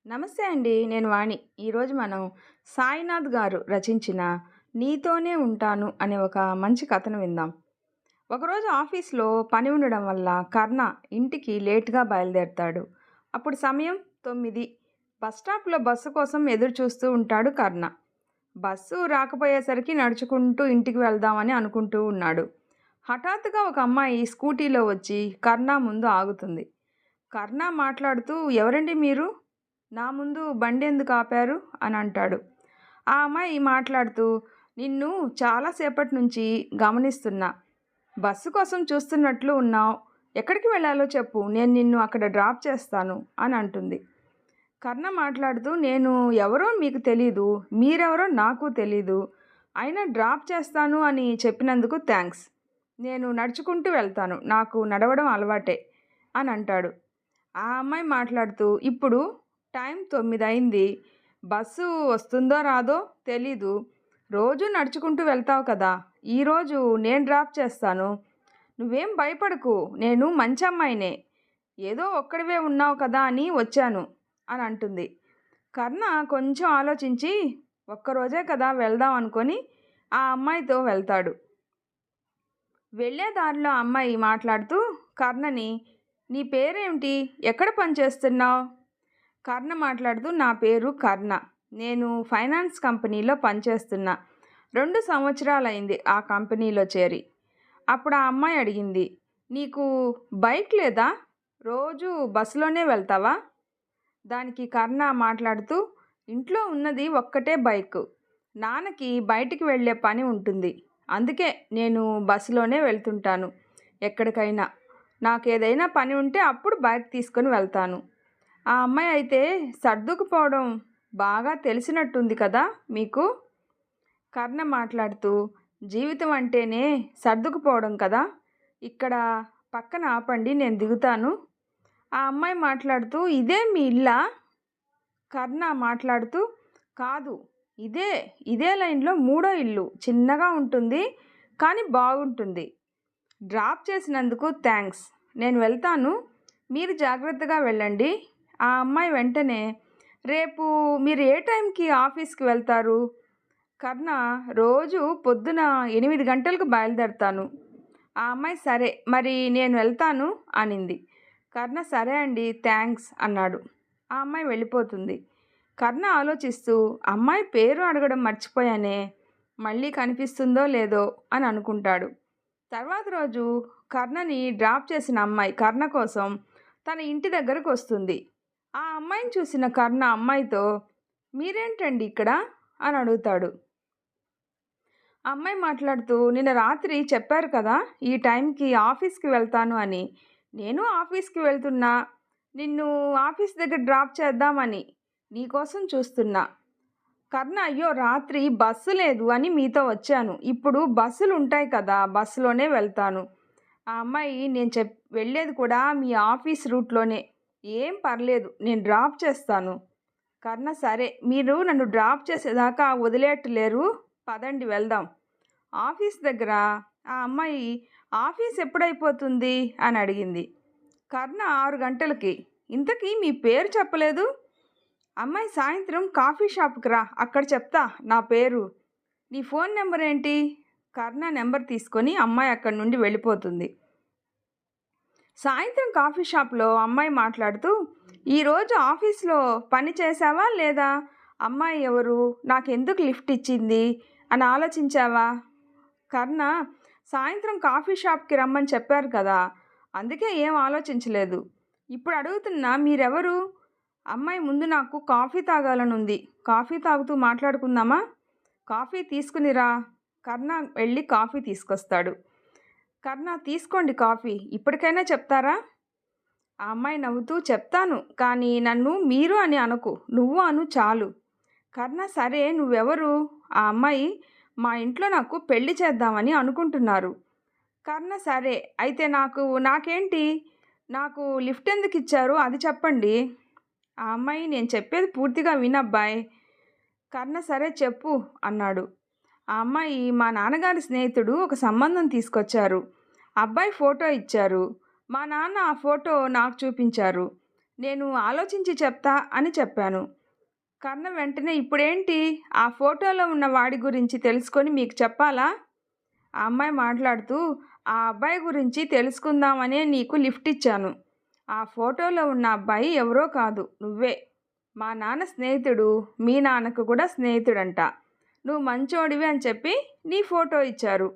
నమస్తే అండి. నేను వాణి. ఈరోజు మనం సాయినాథ్ గారు రచించిన 'నీతోనే ఉంటాను' అనే ఒక మంచి కథను విందాం. ఒకరోజు ఆఫీస్‌లో పని ఉండడం వల్ల కర్ణ ఇంటికి లేట్‌గా బయలుదేరతాడు. అప్పుడు సమయం 9. బస్ స్టాప్‌లో బస్సు కోసం ఎదురు చూస్తూ ఉంటాడు కర్ణ. బస్సు రాకపోయేసరికి నడుచుకుంటూ ఇంటికి వెళ్దామని అనుకుంటూ ఉన్నాడు. హఠాత్తుగా ఒక అమ్మాయి స్కూటీలో వచ్చి కర్ణ ముందు ఆగుతుంది. కర్ణ మాట్లాడుతూ, "ఎవరండి మీరు? నా ముందు బండెందుకు ఆపారు?" అని అంటాడు. ఆ అమ్మాయి మాట్లాడుతూ, "నిన్ను చాలా సేపటి నుంచి గమనిస్తున్నా. బస్సు కోసం చూస్తున్నట్లు ఉన్నావు. ఎక్కడికి వెళ్ళాలో చెప్పు. నేను నిన్ను అక్కడ డ్రాప్ చేస్తాను" అని అంటుంది. కర్ణ మాట్లాడుతూ, "నేను ఎవరో మీకు తెలీదు. మీరెవరో నాకు తెలీదు. అయినా డ్రాప్ చేస్తాను అని చెప్పినందుకు థ్యాంక్స్. నేను నడుచుకుంటూ వెళ్తాను. నాకు నడవడం అలవాటే" అని అంటాడు. ఆ అమ్మాయి మాట్లాడుతూ, "ఇప్పుడు టైం 9 అయింది. బస్సు వస్తుందో రాదో తెలీదు. రోజూ నడుచుకుంటూ వెళ్తావు కదా! ఈరోజు నేను డ్రాప్ చేస్తాను. నువ్వేం భయపడకు. నేను మంచి అమ్మాయినే. ఏదో ఒక్కడివే ఉన్నావు కదా అని వచ్చాను" అని అంటుంది. కర్ణ కొంచెం ఆలోచించి, ఒక్కరోజే కదా వెళ్దాం అనుకొని ఆ అమ్మాయితో వెళ్తాడు. వెళ్ళే దారిలో ఆ అమ్మాయి మాట్లాడుతూ కర్ణని, "నీ పేరేమిటి? ఎక్కడ పనిచేస్తున్నావు?" కర్ణ మాట్లాడుతూ, "నా పేరు కర్ణ. నేను ఫైనాన్స్ కంపెనీలో పనిచేస్తున్నా. 2 సంవత్సరాలైంది ఆ కంపెనీలో చేరి." అప్పుడు ఆ అమ్మాయి అడిగింది, "నీకు బైక్ లేదా? రోజు బస్సులోనే వెళ్తావా?" దానికి కర్ణ మాట్లాడుతూ, "ఇంట్లో ఉన్నది ఒక్కటే బైకు. నాన్నకి బయటికి వెళ్ళే పని ఉంటుంది. అందుకే నేను బస్సులోనే వెళ్తుంటాను ఎక్కడికైనా. నాకేదైనా పని ఉంటే అప్పుడు బైక్ తీసుకొని వెళ్తాను." ఆ అమ్మాయి అయితే, "సర్దుకుపోవడం బాగా తెలిసినట్టుంది కదా మీకు?" కర్ణ మాట్లాడుతూ, "జీవితం అంటేనే సర్దుకుపోవడం కదా! ఇక్కడ పక్కన ఆపండి, నేను దిగుతాను." ఆ అమ్మాయి మాట్లాడుతూ, "ఇదే మీ ఇల్లా?" కర్ణ మాట్లాడుతూ, "కాదు, ఇదే ఇదే లైన్‌లో మూడో ఇల్లు. చిన్నగా ఉంటుంది, కానీ బాగుంటుంది. డ్రాప్ చేసినందుకు థ్యాంక్స్. నేను వెళ్తాను. మీరు జాగ్రత్తగా వెళ్ళండి." ఆ అమ్మాయి వెంటనే, "రేపు మీరు ఏ టైంకి ఆఫీస్‌కి వెళ్తారు?" కర్ణ, "రోజు పొద్దున 8 గంటలకు బయలుదేరతాను." ఆ అమ్మాయి, "సరే, మరి నేను వెళ్తాను" అనింది. కర్ణ, "సరే అండి, థ్యాంక్స్" అన్నాడు. ఆ అమ్మాయి వెళ్ళిపోతుంది. కర్ణ ఆలోచిస్తూ, అమ్మాయి పేరు అడగడం మర్చిపోయానే, మళ్ళీ కనిపిస్తుందో లేదో అని అనుకుంటాడు. తర్వాత రోజు కర్ణని డ్రాప్ చేసిన అమ్మాయి కర్ణ కోసం తన ఇంటి దగ్గరకు వస్తుంది. ఆ అమ్మాయిని చూసిన కర్ణ అమ్మాయితో, "మీరేంటండి ఇక్కడ?" అని అడుగుతాడు. ఆ అమ్మాయి మాట్లాడుతూ, "నిన్న రాత్రి చెప్పారు కదా ఈ టైంకి ఆఫీస్‌కి వెళ్తాను అని. నేను ఆఫీస్‌కి వెళ్తున్నా. నిన్ను ఆఫీస్ దగ్గర డ్రాప్ చేద్దామని నీకోసం చూస్తున్నా." కర్ణ, "అయ్యో, రాత్రి బస్సు లేదు అని మీతో వచ్చాను. ఇప్పుడు బస్సులు ఉంటాయి కదా, బస్సులోనే వెళ్తాను." ఆ అమ్మాయి, "నేను వెళ్ళేది కూడా మీ ఆఫీస్ రూట్‌లోనే. ఏం పర్లేదు, నేను డ్రాప్ చేస్తాను." కర్ణ, "సరే, మీరు నన్ను డ్రాప్ చేసేదాకా వదిలేట్టు లేరు. పదండి వెళ్దాం." ఆఫీస్ దగ్గర ఆ అమ్మాయి, "ఆఫీస్ ఎప్పుడైపోతుంది?" అని అడిగింది. కర్ణ, 6 గంటలకి. "ఇంతకీ మీ పేరు చెప్పలేదు?" అమ్మాయి, "సాయంత్రం కాఫీ షాప్‌కి రా, అక్కడ చెప్తా నా పేరు. నీ ఫోన్ నెంబర్ ఏంటి?" కర్ణ నెంబర్ తీసుకొని అమ్మాయి అక్కడి నుండి వెళ్ళిపోతుంది. సాయంత్రం కాఫీ షాప్‌లో అమ్మాయి మాట్లాడుతూ, "ఈరోజు ఆఫీస్‌లో పని చేశావా లేదా? అమ్మాయి ఎవరు? నాకెందుకు లిఫ్ట్ ఇచ్చింది అని ఆలోచించావా?" కర్ణ, "సాయంత్రం కాఫీ షాప్‌కి రమ్మని చెప్పారు కదా! అందుకే ఏం ఆలోచించలేదు. ఇప్పుడు అడుగుతున్నా, మీరెవరు?" అమ్మాయి, "ముందు నాకు కాఫీ తాగాలనుంది. కాఫీ తాగుతూ మాట్లాడుకుందామా? కాఫీ తీసుకునిరా." కర్ణ వెళ్ళి కాఫీ తీసుకొస్తాడు. కర్ణ, "తీసుకోండి కాఫీ. ఇప్పటికైనా చెప్తారా?" ఆ అమ్మాయి నవ్వుతూ, "చెప్తాను, కానీ నన్ను మీరు అని అనకు. నువ్వు అను చాలు." కర్ణ, "సరే, నువ్వెవరు?" ఆ అమ్మాయి, "మా ఇంట్లో నాకు పెళ్లి చేద్దామని అనుకుంటున్నారు." కర్ణ, "సరే, అయితే నాకేంటి? నాకు లిఫ్ట్ ఎందుకు ఇచ్చారు అది చెప్పండి." ఆ అమ్మాయి, "నేను చెప్పేది పూర్తిగా వినబ్బాయ్." కర్ణ, "సరే చెప్పు" అన్నాడు. ఆ అమ్మాయి, "మా నాన్నగారి స్నేహితుడు ఒక సంబంధం తీసుకొచ్చారు. అబ్బాయి ఫోటో ఇచ్చారు. మా నాన్న ఆ ఫోటో నాకు చూపించారు. నేను ఆలోచించి చెప్తా అని చెప్పాను. కర్ణ వెంటనే ఇప్పుడేంటి ఆ ఫోటోలో ఉన్న వాడి గురించి తెలుసుకొని మీకు చెప్పాలా? ఆ అమ్మాయి మాట్లాడుతూ ఆ అబ్బాయి గురించి తెలుసుకుందామనే నీకు లిఫ్ట్ ఇచ్చాను. ఆ ఫోటోలో ఉన్న అబ్బాయి ఎవరో కాదు నువ్వే. మా నాన్న స్నేహితుడు, మీ నాన్నకు కూడా స్నేహితుడంట. నువ్వు మంచోడివి అని చెప్పి నీ ఫోటో ఇచ్చారు.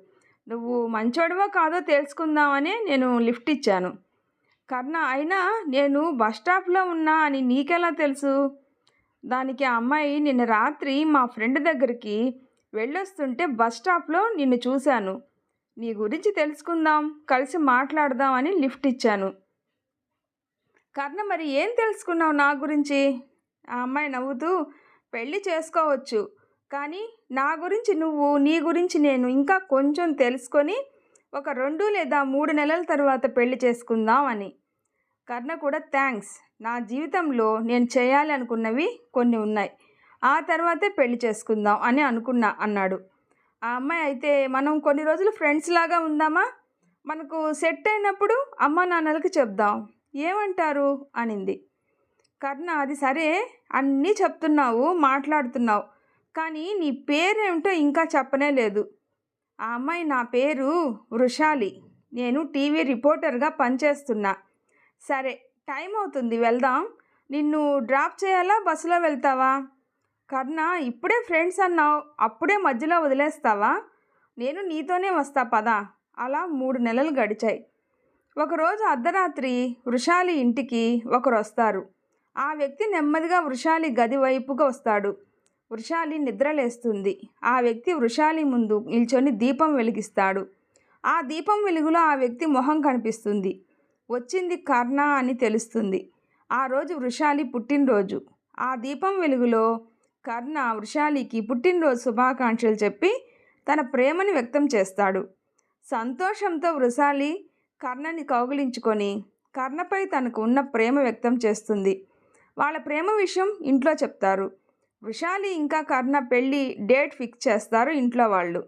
నువ్వు మంచోడివో కాదో తెలుసుకుందామనే నేను లిఫ్ట్ ఇచ్చాను. కర్ణ అయినా నేను బస్ స్టాప్లో ఉన్నా అని నీకెలా తెలుసు? దానికి ఆ అమ్మాయి నిన్న రాత్రి మా ఫ్రెండ్ దగ్గరికి వెళ్ళొస్తుంటే బస్ స్టాప్లో నిన్ను చూశాను. నీ గురించి తెలుసుకుందాం, కలిసి మాట్లాడదాం అని లిఫ్ట్ ఇచ్చాను. కర్ణ మరి ఏం తెలుసుకున్నావు నా గురించి? ఆ అమ్మాయి నవ్వుతూ పెళ్ళి చేసుకోవచ్చు, కానీ నా గురించి నువ్వు, నీ గురించి నేను ఇంకా కొంచెం తెలుసుకొని ఒక 2 లేదా 3 నెలల తర్వాత పెళ్లి చేసుకుందాం అని. కర్ణ కూడా థ్యాంక్స్. నా జీవితంలో నేను చేయాలి అనుకున్నవి కొన్ని ఉన్నాయి. ఆ తర్వాతే పెళ్లి చేసుకుందాం అని అనుకున్నా అన్నాడు. ఆ అమ్మాయి అయితే మనం కొన్ని రోజులు ఫ్రెండ్స్ లాగా ఉందామా? మనకు సెట్ అయినప్పుడు అమ్మా నాన్నలకి చెప్దాం, ఏమంటారు అనింది. కర్ణ అది సరే, అన్నీ చెప్తున్నావు, మాట్లాడుతున్నావు, కానీ నీ పేరేమిటో ఇంకా చెప్పనే లేదు. ఆ అమ్మాయి నా పేరు వృషాలి. నేను టీవీ రిపోర్టర్గా పనిచేస్తున్నా. సరే, టైం అవుతుంది, వెళ్దాం. నిన్ను డ్రాప్ చేయాలా, బస్సులో వెళ్తావా? కర్ణ ఇప్పుడే ఫ్రెండ్స్ అన్నావు, అప్పుడే మధ్యలో వదిలేస్తావా? నేను నీతోనే వస్తా పదా. అలా 3 నెలలు గడిచాయి. ఒకరోజు అర్ధరాత్రి వృషాలి ఇంటికి ఒకరు వస్తారు. ఆ వ్యక్తి నెమ్మదిగా వృషాలి గది వైపుగా వస్తాడు. వృషాలి నిద్రలేస్తుంది. ఆ వ్యక్తి వృషాలి ముందు నిల్చొని దీపం వెలిగిస్తాడు. ఆ దీపం వెలుగులో ఆ వ్యక్తి మొహం కనిపిస్తుంది. వచ్చింది కర్ణ అని తెలుస్తుంది. ఆ రోజు వృషాలి పుట్టినరోజు. ఆ దీపం వెలుగులో కర్ణ వృషాలికి పుట్టినరోజు శుభాకాంక్షలు చెప్పి తన ప్రేమని వ్యక్తం చేస్తాడు. సంతోషంతో వృషాలి కర్ణని కౌగిలించుకొని కర్ణపై తనకు ఉన్న ప్రేమ వ్యక్తం చేస్తుంది. వాళ్ళ ప్రేమ విషయం ఇంట్లో చెప్తారు. వృషాలి ఇంకా కర్ణ పెళ్ళి డేట్ ఫిక్స్ చేస్తారు ఇంట్లో వాళ్ళు.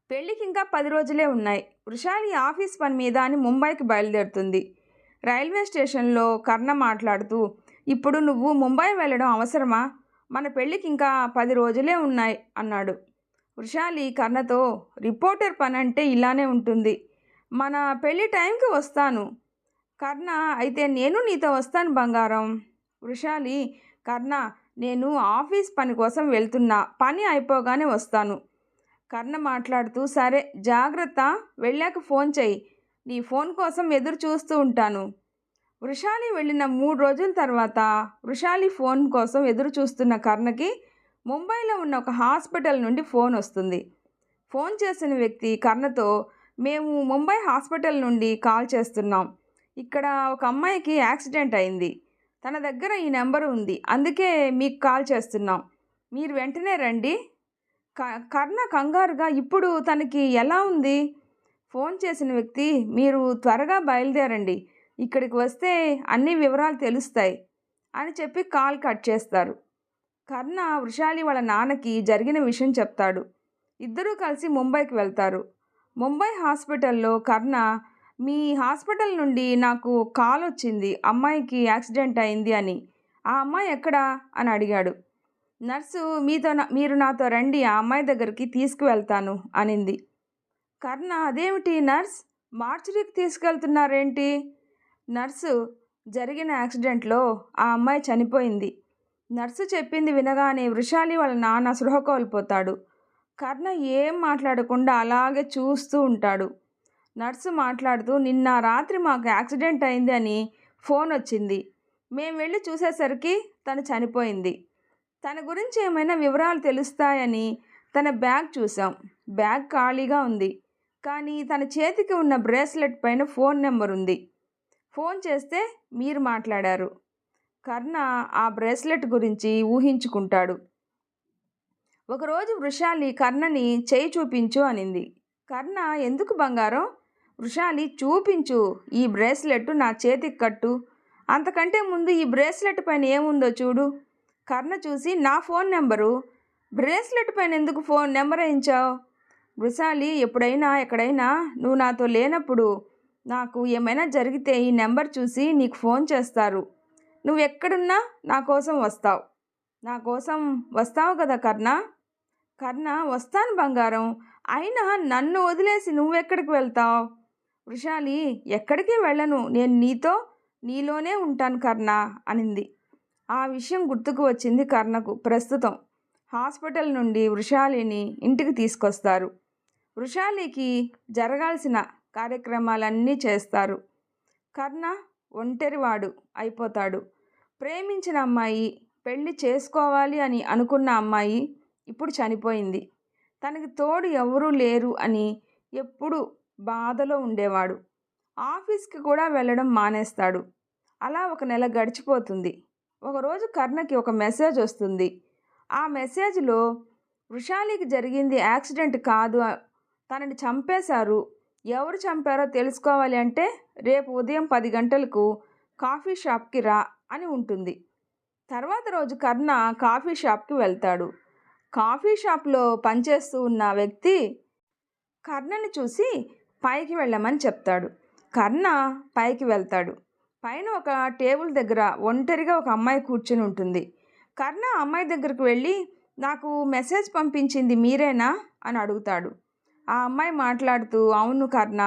పెళ్ళికి ఇంకా 10 రోజులే ఉన్నాయి. వృషాలి ఆఫీస్ పని మీద అని ముంబైకి బయలుదేరుతుంది. రైల్వే స్టేషన్లో కర్ణ మాట్లాడుతూ, ఇప్పుడు నువ్వు ముంబై వెళ్ళడం అవసరమా? మన పెళ్ళికి ఇంకా 10 రోజులే ఉన్నాయి అన్నాడు. వృషాలి కర్ణతో, రిపోర్టర్ పని అంటే ఇలానే ఉంటుంది. మన పెళ్ళి టైంకి వస్తాను. కర్ణ అయితే నేను నీతో వస్తాను బంగారం. వృషాలి, కర్ణ నేను ఆఫీస్ పని కోసం వెళ్తున్నా, పని అయిపోగానే వస్తాను. కర్ణ మాట్లాడుతూ, సరే జాగ్రత్త, వెళ్ళాక ఫోన్ చెయ్యి, నీ ఫోన్ కోసం ఎదురు చూస్తూ ఉంటాను. వృషాలి వెళ్ళిన 3 రోజుల తర్వాత వృషాలి ఫోన్ కోసం ఎదురు చూస్తున్న కర్ణకి ముంబైలో ఉన్న ఒక హాస్పిటల్ నుండి ఫోన్ వస్తుంది. ఫోన్ చేసిన వ్యక్తి కర్ణతో, మేము ముంబై హాస్పిటల్ నుండి కాల్ చేస్తున్నాం. ఇక్కడ ఒక అమ్మాయికి యాక్సిడెంట్ అయింది. తన దగ్గర ఈ నెంబర్ ఉంది, అందుకే మీకు కాల్ చేస్తున్నాం. మీరు వెంటనే రండి. కర్ణ కంగారుగా, ఇప్పుడు తనకి ఎలా ఉంది? ఫోన్ చేసిన వ్యక్తి, మీరు త్వరగా బయలుదేరండి, ఇక్కడికి వస్తే అన్ని వివరాలు తెలుస్తాయి అని చెప్పి కాల్ కట్ చేస్తారు. కర్ణ వృషాలి వాళ్ళ నాన్నకి జరిగిన విషయం చెప్తాడు. ఇద్దరూ కలిసి ముంబైకి వెళ్తారు. ముంబై హాస్పిటల్లో కర్ణ, మీ హాస్పిటల్ నుండి నాకు కాల్ వచ్చింది, అమ్మాయికి యాక్సిడెంట్ అయింది అని. ఆ అమ్మాయి ఎక్కడా అని అడిగాడు. నర్సు మీరు నాతో రండి, ఆ అమ్మాయి దగ్గరికి తీసుకువెళ్తాను అనింది. కర్ణ, అదేమిటి నర్స్, మార్చురీకి తీసుకెళ్తున్నారేంటి? నర్సు, జరిగిన యాక్సిడెంట్లో ఆ అమ్మాయి చనిపోయింది. నర్సు చెప్పింది వినగానే వృషాలి వాళ్ళ నాన్న స్పృహ కోల్పోతాడు. కర్ణ ఏం మాట్లాడకుండా అలాగే చూస్తూ ఉంటాడు. నర్సు మాట్లాడుతూ, నిన్న రాత్రి మాకు యాక్సిడెంట్ అయింది అని ఫోన్ వచ్చింది. మేము వెళ్ళి చూసేసరికి తను చనిపోయింది. తన గురించి ఏమైనా వివరాలు తెలుస్తాయని తన బ్యాగ్ చూసాం. బ్యాగ్ ఖాళీగా ఉంది, కానీ తన చేతికి ఉన్న బ్రేస్లెట్ పైన ఫోన్ నెంబర్ ఉంది. ఫోన్ చేస్తే మీరు మాట్లాడారు. కర్ణ ఆ బ్రేస్లెట్ గురించి ఊహించుకుంటాడు. ఒకరోజు వృషాలి కర్ణని చేయి చూపించు అనింది. కర్ణ, ఎందుకు బంగారం? వృషాలి, చూపించు, ఈ బ్రేస్లెట్ నా చేతికి కట్టు, అంతకంటే ముందు ఈ బ్రేస్లెట్ పైన ఏముందో చూడు. కర్ణ చూసి, నా ఫోన్ నెంబరు, బ్రేస్లెట్ పైన ఎందుకు ఫోన్ నెంబర్ వేయించావు? వృషాలి, ఎప్పుడైనా ఎక్కడైనా నువ్వు నాతో లేనప్పుడు నాకు ఏమైనా జరిగితే ఈ నెంబర్ చూసి నీకు ఫోన్ చేస్తారు. నువ్వెక్కడున్నా నా కోసం వస్తావు. నా కోసం వస్తావు కదా కర్ణ? కర్ణ, వస్తాను బంగారం. అయినా నన్ను వదిలేసి నువ్వెక్కడికి వెళ్తావు? వృషాలి, ఎక్కడికి వెళ్ళను. నేను నీలోనే ఉంటాను కర్ణ అనింది. ఆ విషయం గుర్తుకు వచ్చింది కర్ణకు. ప్రస్తుతం హాస్పిటల్ నుండి వృషాలిని ఇంటికి తీసుకొస్తారు. వృషాలికి జరగాల్సిన కార్యక్రమాలన్నీ చేస్తారు. కర్ణ ఒంటరివాడు అయిపోతాడు. ప్రేమించిన అమ్మాయి, పెళ్లి చేసుకోవాలి అని అనుకున్న అమ్మాయి ఇప్పుడు చనిపోయింది. తనకి తోడు ఎవరూ లేరు అని ఎప్పుడు బాధలో ఉండేవాడు. ఆఫీస్కి కూడా వెళ్ళడం మానేస్తాడు. అలా ఒక నెల గడిచిపోతుంది. ఒకరోజు కర్ణకి ఒక మెసేజ్ వస్తుంది. ఆ మెసేజ్లో వృషాలికి జరిగింది యాక్సిడెంట్ కాదు, తనని చంపేశారు. ఎవరు చంపారో తెలుసుకోవాలి అంటే రేపు ఉదయం 10 గంటలకు కాఫీ షాప్కి రా అని ఉంటుంది. తర్వాత రోజు కర్ణ కాఫీ షాప్కి వెళ్తాడు. కాఫీ షాప్లో పనిచేస్తూ ఉన్న వ్యక్తి కర్ణని చూసి పైకి వెళ్ళమని చెప్తాడు. కర్ణ పైకి వెళ్తాడు. పైన ఒక టేబుల్ దగ్గర ఒంటరిగా ఒక అమ్మాయి కూర్చుని ఉంటుంది. కర్ణ అమ్మాయి దగ్గరకు వెళ్ళి, నాకు మెసేజ్ పంపించింది మీరేనా అని అడుగుతాడు. ఆ అమ్మాయి మాట్లాడుతూ, అవును కర్ణ,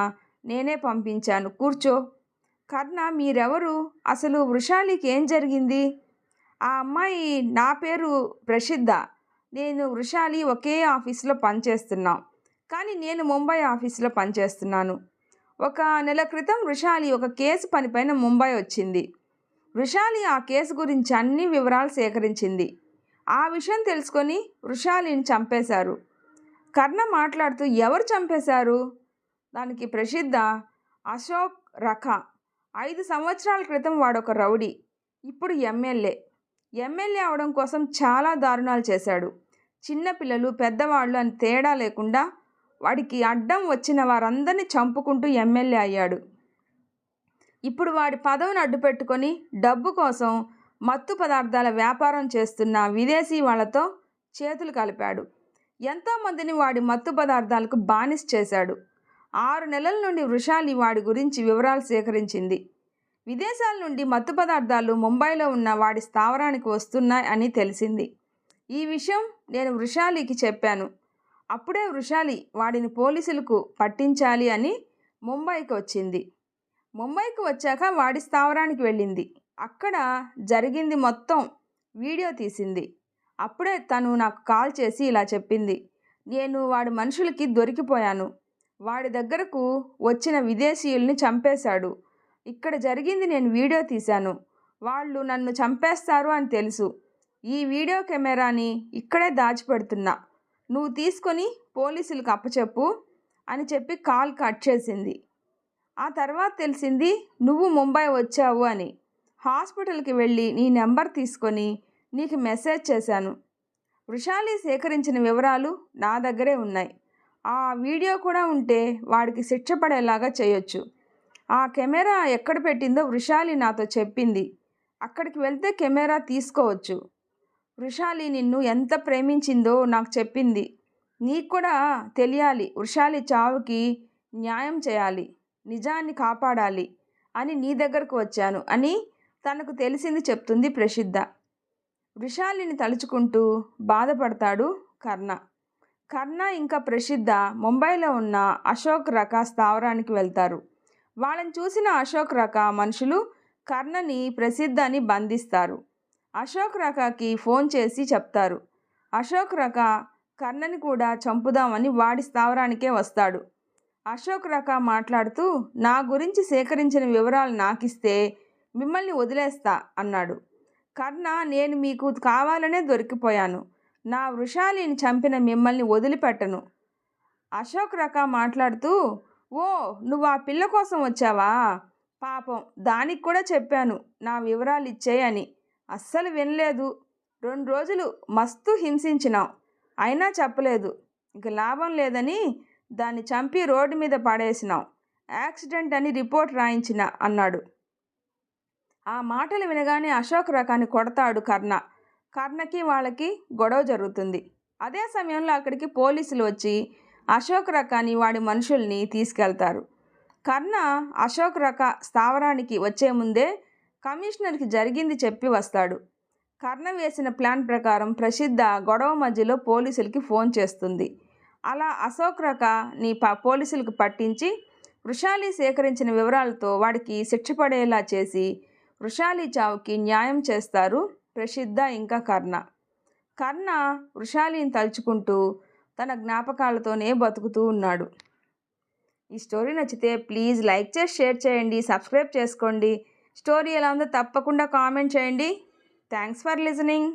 నేనే పంపించాను, కూర్చో. కర్ణ, మీరెవరు? అసలు వృషాలికి ఏం జరిగింది? ఆ అమ్మాయి, నా పేరు ప్రసిద్ధ. నేను వృషాలి ఒకే ఆఫీస్లో పనిచేస్తున్నాం, కానీ నేను ముంబై ఆఫీస్లో పనిచేస్తున్నాను. ఒక నెల క్రితం వృషాలి ఒక కేసు పనిపైన ముంబై వచ్చింది. వృషాలి ఆ కేసు గురించి అన్ని వివరాలు సేకరించింది. ఆ విషయం తెలుసుకొని వృషాలిని చంపేశారు. కర్ణ మాట్లాడుతూ, ఎవరు చంపేశారు? దానికి ప్రసిద్ధ, అశోక్ రఖా. 5 సంవత్సరాల క్రితం వాడొక రౌడీ, ఇప్పుడు ఎమ్మెల్యే అవడం కోసం చాలా దారుణాలు చేశాడు. చిన్నపిల్లలు పెద్దవాళ్ళు అని తేడా లేకుండా వాడికి అడ్డం వచ్చిన వారందరినీ చంపుకుంటూ ఎమ్మెల్యే అయ్యాడు. ఇప్పుడు వాడి పదవిని అడ్డుపెట్టుకొని డబ్బు కోసం మత్తు పదార్థాల వ్యాపారం చేస్తున్న విదేశీ వాళ్ళతో చేతులు కలిపాడు. ఎంతోమందిని వాడి మత్తు పదార్థాలకు బానిస చేశాడు. 6 నెలల నుండి వృషాలి వాడి గురించి వివరాలు సేకరించింది. విదేశాల నుండి మత్తు పదార్థాలు ముంబైలో ఉన్న వాడి స్థావరానికి వస్తున్నాయి అని తెలిసింది. ఈ విషయం నేను వృషాలికి చెప్పాను. అప్పుడే వృషాలి వాడిని పోలీసులకు పట్టించాలి అని ముంబైకి వచ్చింది. ముంబైకి వచ్చాక వాడి స్థావరానికి వెళ్ళింది. అక్కడ జరిగింది మొత్తం వీడియో తీసింది. అప్పుడే తను నాకు కాల్ చేసి ఇలా చెప్పింది, నేను వాడి మనుషులకి దొరికిపోయాను. వాడి దగ్గరకు వచ్చిన విదేశీయుల్ని చంపేశాడు. ఇక్కడ జరిగింది నేను వీడియో తీశాను. వాళ్ళు నన్ను చంపేస్తారు అని తెలుసు. ఈ వీడియో కెమెరాని ఇక్కడే దాచిపెడుతున్నా, నువ్వు తీసుకొని పోలీసులకు అప్పచెప్పు అని చెప్పి కాల్ కట్ చేసింది. ఆ తర్వాత తెలిసింది నువ్వు ముంబై వచ్చావు అని. హాస్పిటల్కి వెళ్ళి నీ నెంబర్ తీసుకొని నీకు మెసేజ్ చేశాను. వృషాలి సేకరించిన వివరాలు నా దగ్గరే ఉన్నాయి. ఆ వీడియో కూడా ఉంటే వాడికి శిక్ష పడేలాగా చేయొచ్చు. ఆ కెమెరా ఎక్కడ పెట్టిందో వృషాలి నాతో చెప్పింది. అక్కడికి వెళ్తే కెమెరా తీసుకోవచ్చు. వృషాలి నిన్ను ఎంత ప్రేమించిందో నాకు చెప్పింది. నీకు కూడా తెలియాలి. వృషాలి చావుకి న్యాయం చేయాలి, నిజాన్ని కాపాడాలి అని నీ దగ్గరకు వచ్చాను అని తనకు తెలిసింది చెప్తుంది ప్రసిద్ధ. వృషాలిని తలుచుకుంటూ బాధపడతాడు కర్ణ. కర్ణ ఇంకా ప్రసిద్ధ ముంబైలో ఉన్న అశోక్ రఖా స్థావరానికి వెళ్తారు. వాళ్ళని చూసిన అశోక్ రఖా మనుషులు కర్ణని ప్రసిద్ధని బంధిస్తారు. అశోక్ రఖాకి ఫోన్ చేసి చెప్తారు. అశోక్ రఖా కర్ణని కూడా చంపుదామని వాడి స్థావరానికే వస్తాడు. అశోక్ రఖా మాట్లాడుతూ, నా గురించి సేకరించిన వివరాలు నాకిస్తే మిమ్మల్ని వదిలేస్తా అన్నాడు. కర్ణ, నేను మీకు కావాలనే దొరికిపోయాను. నా వృషాలిని చంపిన మిమ్మల్ని వదిలిపెట్టను. అశోక్ రఖా మాట్లాడుతూ, ఓ, నువ్వు ఆ పిల్ల కోసం వచ్చావా? పాపం, దానికి కూడా చెప్పాను నా వివరాలు ఇచ్చేయని. అస్సలు వినలేదు. 2 రోజులు మస్తు హింసించినావు, అయినా చెప్పలేదు. ఇంక లాభం లేదని దాన్ని చంపి రోడ్డు మీద పడేసినావు. యాక్సిడెంట్ అని రిపోర్ట్ రాయించిన అన్నాడు. ఆ మాటలు వినగానే అశోక్ రఖాని కొడతాడు కర్ణ. కర్ణకి వాళ్ళకి గొడవ జరుగుతుంది. అదే సమయంలో అక్కడికి పోలీసులు వచ్చి అశోక్ రఖాని వాడి మనుషుల్ని తీసుకెళ్తారు. కర్ణ అశోక్ రక స్థావరానికి వచ్చే ముందే కమిషనర్కి జరిగింది చెప్పి వస్తాడు. కర్ణ వేసిన ప్లాన్ ప్రకారం ప్రసిద్ధ గొడవ మధ్యలో పోలీసులకి ఫోన్ చేస్తుంది. అలా అశోక్ రకని పోలీసులకు పట్టించి వృషాలి సేకరించిన వివరాలతో వాడికి శిక్ష పడేలా చేసి వృషాలి చావుకి న్యాయం చేస్తారు ప్రసిద్ధ ఇంకా కర్ణ. కర్ణ వృషాలిని తలుచుకుంటూ తన జ్ఞాపకాలతోనే బతుకుతూ ఉన్నాడు. ఈ స్టోరీ నచ్చితే ప్లీజ్ లైక్ చేసి షేర్ చేయండి, సబ్స్క్రైబ్ చేసుకోండి. స్టోరీ ఎలా ఉందో తప్పకుండా కామెంట్ చేయండి. Thanks for listening.